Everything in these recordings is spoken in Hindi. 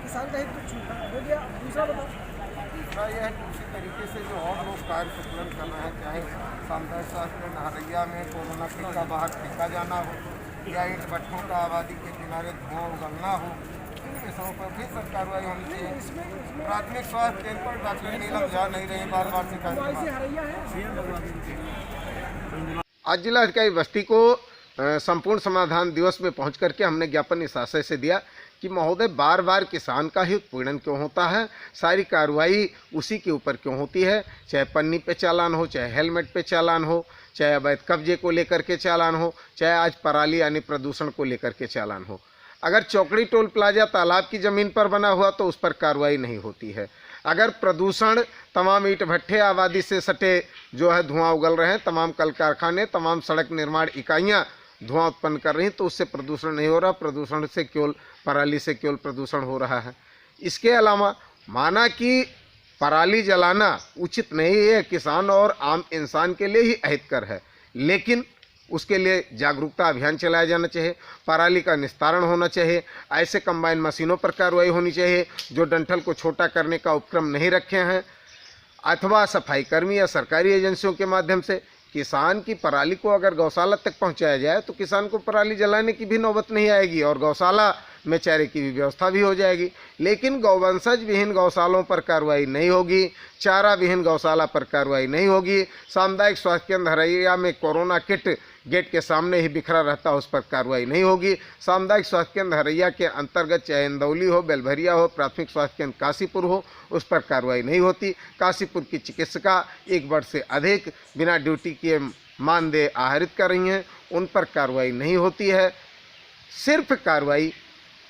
किसान का हित तो छूटा हो गया। दूसरा बताओ। दूसरा यह है कि उसी तरीके से जो और लोग कार्य संतुलन कर रहे हैं, चाहे सामुदायिक स्वास्थ्य केंद्र नहरैया में कोरोना टीका बाहर फेंका जाना हो या ईंट भट्ठों का आबादी के किनारे धुआं उगलना हो, इन विषयों पर भी सब कार्रवाई होनी चाहिए। प्राथमिक स्वास्थ्य केंद्र पर डॉक्टर नीलम जा नहीं रही, बार बार शिकायत। आज जिलाधिकारी बस्ती को संपूर्ण समाधान दिवस में पहुंच करके हमने ज्ञापन इस आशय से दिया कि महोदय बार बार किसान का ही उत्पीड़न क्यों होता है, सारी कार्रवाई उसी के ऊपर क्यों होती है, चाहे पन्नी पे चालान हो, चाहे हेलमेट पे चालान हो, चाहे अवैध कब्जे को लेकर के चालान हो, चाहे आज पराली यानी प्रदूषण को लेकर के चालान हो। अगर चौकड़ी टोल प्लाजा तालाब की ज़मीन पर बना हुआ तो उस पर कार्रवाई नहीं होती है। अगर प्रदूषण तमाम ईंट भट्ठे आबादी से सटे जो है धुआं उगल रहे हैं, तमाम कल कारखाने, तमाम सड़क निर्माण इकाइयाँ धुआं उत्पन्न कर रही हैं, तो उससे प्रदूषण नहीं हो रहा, प्रदूषण से केवल पराली से केवल प्रदूषण हो रहा है। इसके अलावा माना कि पराली जलाना उचित नहीं है, किसान और आम इंसान के लिए ही अहितकर है, लेकिन उसके लिए जागरूकता अभियान चलाया जाना चाहिए, पराली का निस्तारण होना चाहिए, ऐसे कंबाइन मशीनों पर कार्रवाई होनी चाहिए जो डंठल को छोटा करने का उपक्रम नहीं रखे हैं, अथवा सफाई कर्मी या सरकारी एजेंसियों के माध्यम से किसान की पराली को अगर गौशाला तक पहुंचाया जाए तो किसान को पराली जलाने की भी नौबत नहीं आएगी और गौशाला में चारे की भी व्यवस्था भी हो जाएगी। लेकिन गौवंशज विहीन गौशालों पर कार्रवाई नहीं होगी, चारा विहीन गौशाला पर कार्रवाई नहीं होगी, सामुदायिक स्वास्थ्य केंद्र नहरैया में कोरोना किट गेट के सामने ही बिखरा रहता है उस पर कार्रवाई नहीं होगी, सामुदायिक स्वास्थ्य केंद्र नहरैया के अंतर्गत चाहे इंदौली हो, बेलभरिया हो, प्राथमिक स्वास्थ्य केंद्र काशीपुर हो, उस पर कार्रवाई नहीं होती। काशीपुर की चिकित्सिका 1 वर्ष से अधिक बिना ड्यूटी किए मानदेय आहरित कर रही हैं, उन पर कार्रवाई नहीं होती है। सिर्फ कार्रवाई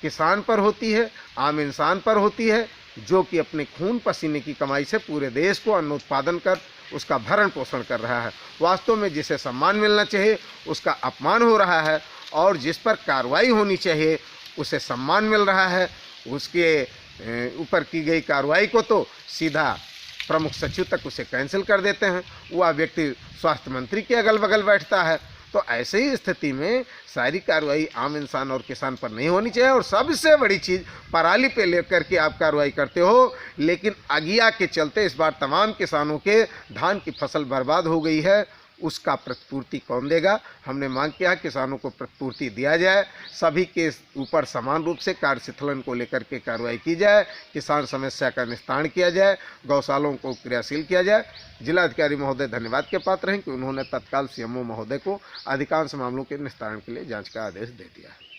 किसान पर होती है, आम इंसान पर होती है, जो कि अपने खून पसीने की कमाई से पूरे देश को अन्न उत्पादन कर उसका भरण पोषण कर रहा है। वास्तव में जिसे सम्मान मिलना चाहिए उसका अपमान हो रहा है, और जिस पर कार्रवाई होनी चाहिए उसे सम्मान मिल रहा है। उसके ऊपर की गई कार्रवाई को तो सीधा प्रमुख सचिव तक उसे कैंसिल कर देते हैं, वह व्यक्ति स्वास्थ्य मंत्री के अगल बगल बैठता है। तो ऐसे ही स्थिति में सारी कार्रवाई आम इंसान और किसान पर नहीं होनी चाहिए। और सबसे बड़ी चीज़, पराली पे लेकर के आप कार्रवाई करते हो, लेकिन अगिया के चलते इस बार तमाम किसानों के धान की फसल बर्बाद हो गई है, उसका प्रतिपूर्ति कौन देगा? हमने मांग किया किसानों को प्रतिपूर्ति दिया जाए, सभी के ऊपर समान रूप से कार्य शिथिलन को लेकर के कार्रवाई की जाए, किसान समस्या का निस्तारण किया जाए, गौशालों को क्रियाशील किया जाए। जिलाधिकारी महोदय धन्यवाद के पात्र हैं कि उन्होंने तत्काल सीएमओ महोदय को अधिकांश मामलों के निस्तारण के लिए जांच का आदेश दे दिया है।